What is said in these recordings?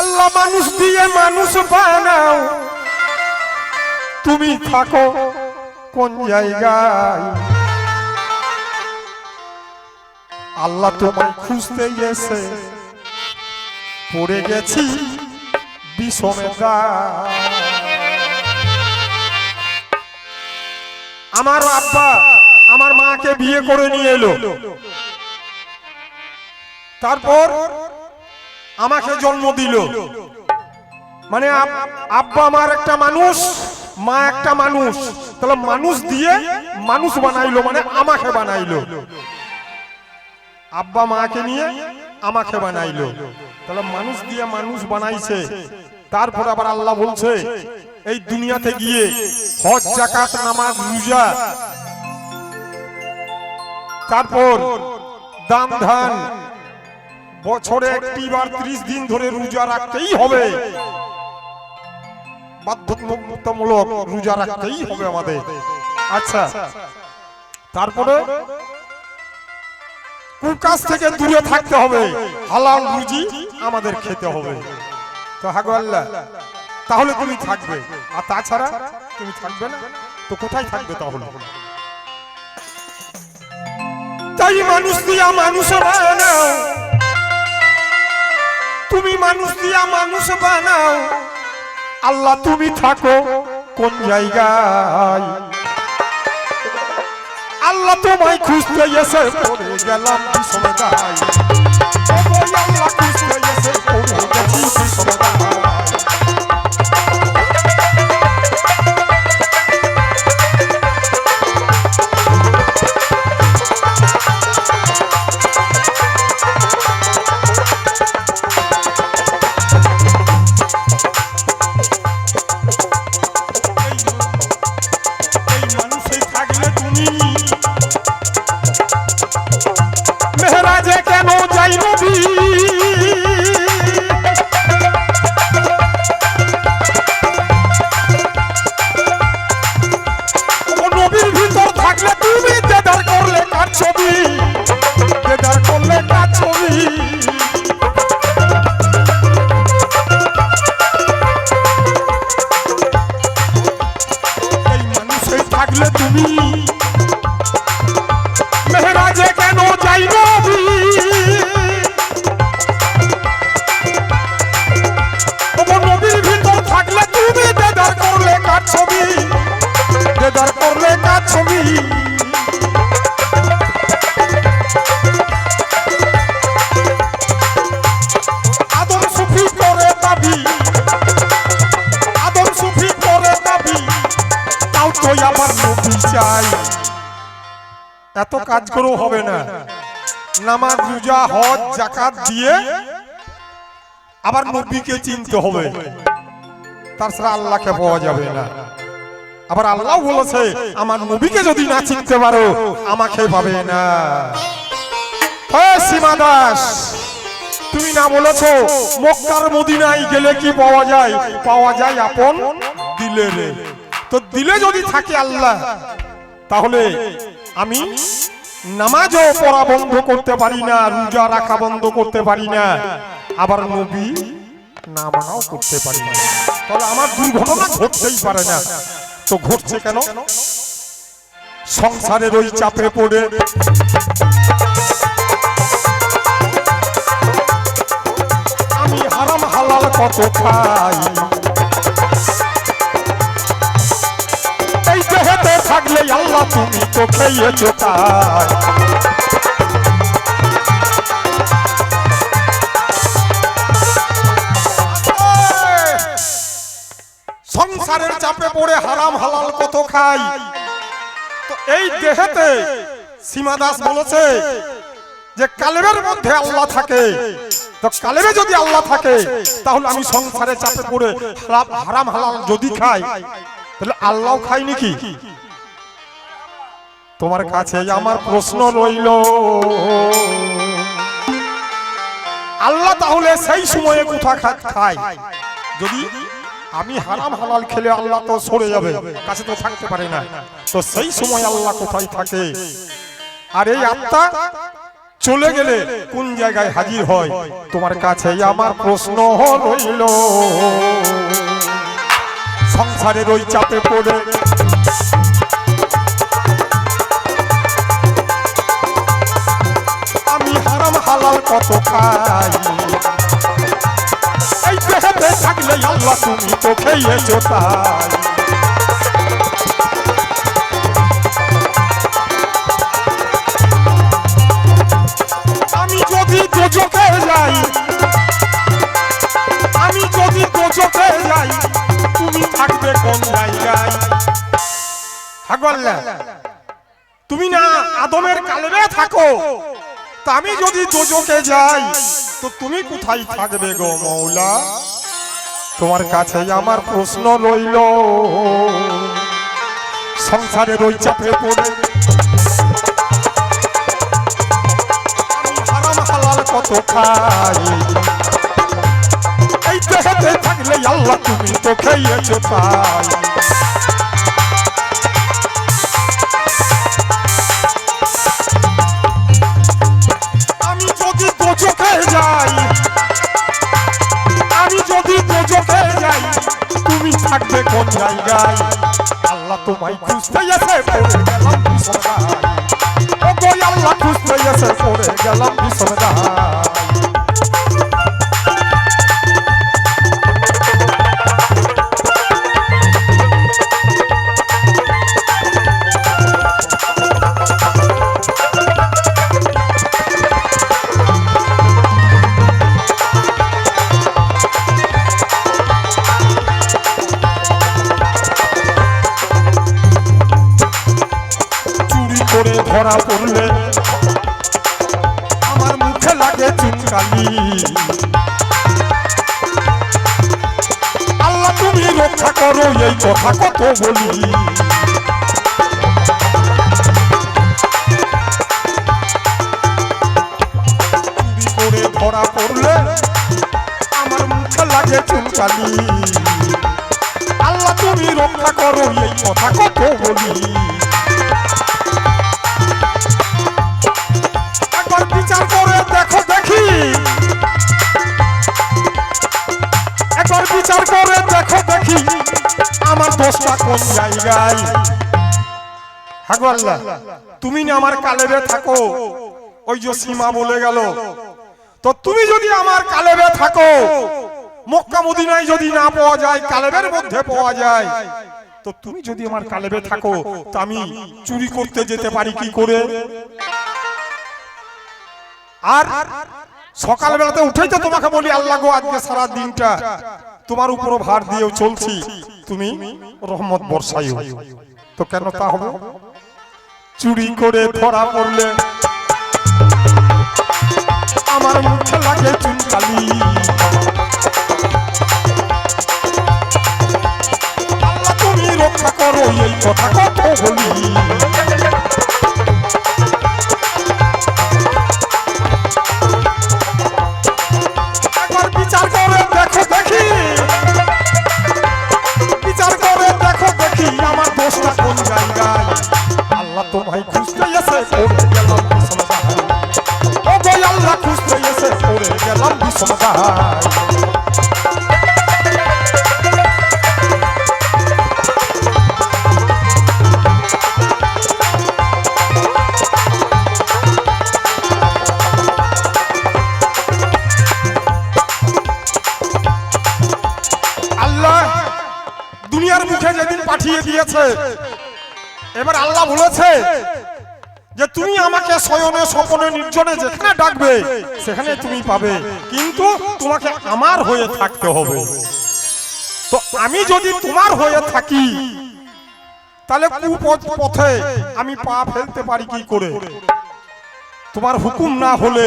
আল্লাহ মানুষ দিয়ে মানুষ বানাও, তুমি থাকো কোন জায়গায়? আল্লাহ তোমায় খুঁজতে এসে পড়ে গেছি বিষমে দায়। আমার আব্বা আমার মাকে বিয়ে করে নিয়ে এলো, তারপর আমাকে জন্ম দিল। মানে আব্বা আমার একটা মানুষ, মা একটা মানুষ, তাহলে মানুষ দিয়ে মানুষ বানাইলো, মানে আমাকে বানাইলো। আব্বা মাকে নিয়ে আমাকে বানাইলো, তাহলে মানুষ দিয়ে মানুষ বানাইছে। তারপর আবার আল্লাহ বলছে এই দুনিয়াতে গিয়ে হজ যাকাত নামাজ রোজা, তারপর দান ধান, বছরে একটি বার 30 দিন ধরে রোজা রাখতেই হবে, বাধ্যতামূলক রোজা রাখতেই হবে আমাদের। আচ্ছা, তারপরে কুকাজ থেকে দূরে থাকতে হবে, হালাল রুজি আমাদের খেতে হবে। তো হাগো আল্লাহ, তাহলে তুমি থাকবে, আর তাছাড়া তুমি থাকবে না। তো কোথায় থাকবে তাহলে? তাই মানুষ দিয়া মানুষ বানাও, তুমি মানুষ দিয়া মানুষ বানাও। আল্লাহ তুমি থাকো কোন জায়গায়? আল্লাহ তোমায় খুঁজতে এসে পড়ে গেলাম বিষমে দায়। আল্লাহ খুঁজতে এসে পড়ে গেছি বিষমে দায়। এত কাজ করেও হবে না, নামাজ রোজা হজ যাকাত দিয়ে আবার নবীকে চিনতে হবে, তাছাড়া আল্লাহকে পাওয়া যাবে না। আবার আল্লাহ বলেছে আমার নবীকে যদি না চিনতে পারো আমাকে পাবে না। সীমা দাস, তুমি না বলেছো মক্কার মদিনায় গেলে কি পাওয়া যায়? পাওয়া যায় আপন দিলে রে। তো দিলে যদি থাকে আল্লাহ, তাহলে আমি নামাজও পড়া বন্ধ করতে পারি না, রোজা রাখা বন্ধ করতে পারি না, আবার নবী না মানাও করতে পারি না। তাহলে আমার দুর্ঘটনা ঘটতেই পারে না। তো ঘটছে কেন? সংসারের ওই চাপে পড়ে আমি হারাম হালাল কত খাই। এই দেহেতে থাকলে আল্লাহ তুমি তো খেয়েছো তাই। সংসারের চাপে পড়ে হারাম হালাল কত খাই। তো এই দেহেতে সীমা দাস বলেছে যে কালেবের মধ্যে আল্লাহ থাকে। তো কালেবে যদি আল্লাহ থাকে তাহলে আমি সংসারের চাপে পড়ে হারাম হালাল যদি খাই, তাহলে আল্লাহ খাই নাকি? তোমার কাছে আমার প্রশ্ন রইল, আল্লাহ তাহলে সেই সময়ে কোথা খায়? যদি আমি হারাম হালাল খেলে আল্লাহ তো সরে যাবে, কাছে তো থাকতে পারে না। তো সেই সময় আল্লাহ কোথায় থাকে? আর এই আত্মা চলে গেলে কোন জায়গায় হাজির হয়? তোমার কাছে আমার প্রশ্ন রইল। সংসারের ওই চাপে পড়ে আমি হারাম হালাল কত খাই, এই দেহেতে থাকলে আল্লাহ তুমি তো খেয়েছো তাই। আমি যদি দোজখে যাই, আমি যদি দোজখে যাই, তুমি থাকবে কোন জায়গায়? আল্লাহ তুমি না আদমের কালেবে থাকো, তা আমি যদি দোজখে যাই তো তুমি কোথায় থাকবে গো মওলা? তোমার কাছে আমার প্রশ্ন রইল। সংসারের ওই চাপে পড়ে আমি হারাম হালাল কত খাই, এই দেহেতে থাকলে আল্লাহ তুমি তো খেয়েছো তাই। আমি যদি দোজখে যাই, আমি যদি দোজখে যাই, তুমি থাকবে কোন জায়গায়? আল্লাহ তোমায় খুঁজতে এসে পড়ে গেলাম বিছানায়, ও গো আল্লাহ খুঁজতে এসে পড়ে গেলাম বিছানায়। ধরা পড়লে আমার মুখে লাগে চুনকালি, আল্লাহ তুমি রক্ষা করো এই কথা কত বলি। চুরি করে ধরা পড়লে আমার মুখে লাগে চুনকালি, আল্লাহ তুমি রক্ষা করো এই কথা কত বলি। বিচার করে দেখো দেখি, একবার বিচার করে দেখো দেখি আমার দোষটা কোন জায়গায়? হাগো আল্লাহ তুমি না আমার কালেবে থাকো, ওই যে সীমা বলে গেল, তো তুমি যদি আমার কালেবে থাকো, মক্কা মদিনায় যদি না পাওয়া যায়, কালেবের মধ্যে পাওয়া যায়, তো তুমি যদি আমার কালেবে থাকো, তো আমি চুরি করতে যেতে পারি কি করে? আর সকালবেলাতে উঠেই তো তোমাকে বলি আল্লাহ গো আজকে সারা দিনটা তোমার উপর ভার দিয়েও চলছি, তুমি রহমত বর্ষাইও, তো কেন তা হবে? চুরি করে ধরা পড়লে আমার মুখে লাগে চুনকালি, আল্লাহ তুমি রক্ষা করো এই কথা কত বলি। বিচার করে দেখো দেখি, বিচার করে দেখো দেখি আমার দোষটা কোন জায়গায়? আল্লাহ তোমায় খুঁজতে এসে পড়ে গেলাম বিছানায়, ও গো আল্লাহ খুঁজতে এসে পড়ে গেলাম বিছানায়। দুনিয়ার মুখে যেদিন পাঠিয়ে দিয়েছে, এবার আল্লাহ বলেছে যে তুমি আমাকে শয়নে স্বপনে নির্জনে যেখানে ডাকবে সেখানে তুমি পাবে, কিন্তু তোমাকে আমার হয়ে থাকতে হবে। তো আমি যদি তোমার হয়ে থাকি তাহলে কুপথে আমি পা ফেলতে পারি কি করে? তোমার হুকুম না হলে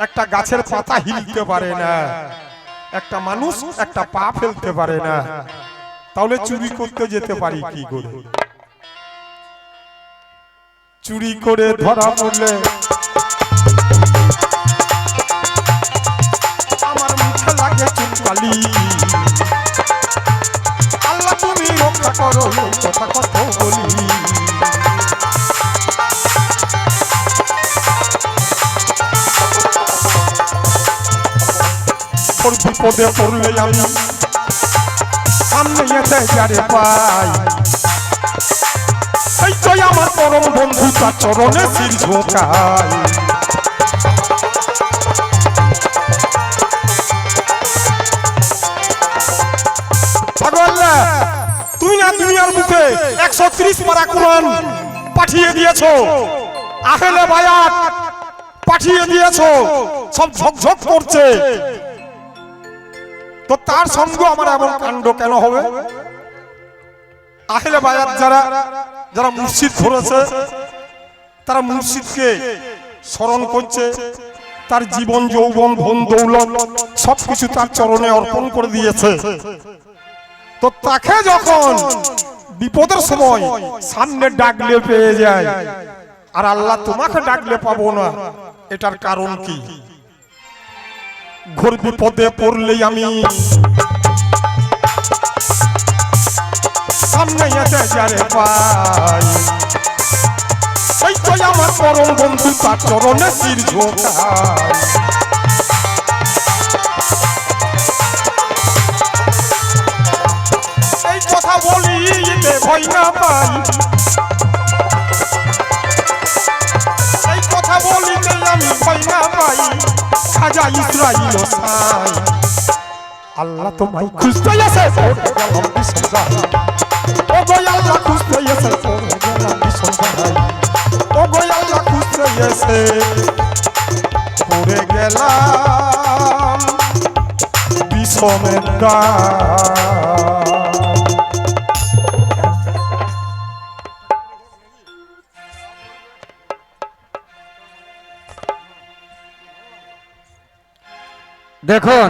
একটা গাছের পাতা হিলতে পারে না, একটা মানুষ একটা পা ফেলতে পারে না, তাহলে চুরি করতে যেতে পারি কি করে? চুরি করে ধরা পড়লে আমার মুখে লাগে চুনকালি, আল্লাহ তুমি রক্ষা করো কথা কত বলি। তোর বিপদে পড়লে আমি সামনে এসে যারে পাই এই তো আমার পরম বন্ধু তার চরণে শির ঝোঁকাই তুমি না দুনিয়ার মুখে 130 পারা কোরআন পাঠিয়ে দিয়েছো আহলে বায়াত পাঠিয়ে দিয়েছো সব ঝকঝক করছে তো তার সঙ্গে আমার এমন কাণ্ড কেন হবে আহলে বায়াত যারা যারা মুর্শিদ ধরেছে তারা মুর্শিদকে স্মরণ করছে তার জীবন যৌবন ধন দৌলত সবকিছু তার চরণে অর্পণ করে দিয়েছে তো তাকে যখন বিপদের সময় সামনে ডাকলে পেয়ে যায় আর আল্লাহ তোমাকে ডাকলে পাবো না এটার কারণ কি ঘোর বিপদে পড়লেই আমি সামনে এসে যারে পাই এই তো আমার পরম বন্ধু তার চরণে শির ঝোঁকাই এই কথা বলিতে ভয় না পাই এই কথা বলিতে আমি ভয় না পাই খাজা ইসরাইল সাই আল্লাহ তোমায় খুঁজতে এসে ও গো আল্লাহ খুঁজতে এসে ও গো আল্লাহ খুঁজতে এসে পড়ে গেলাম বিষমের দেখুন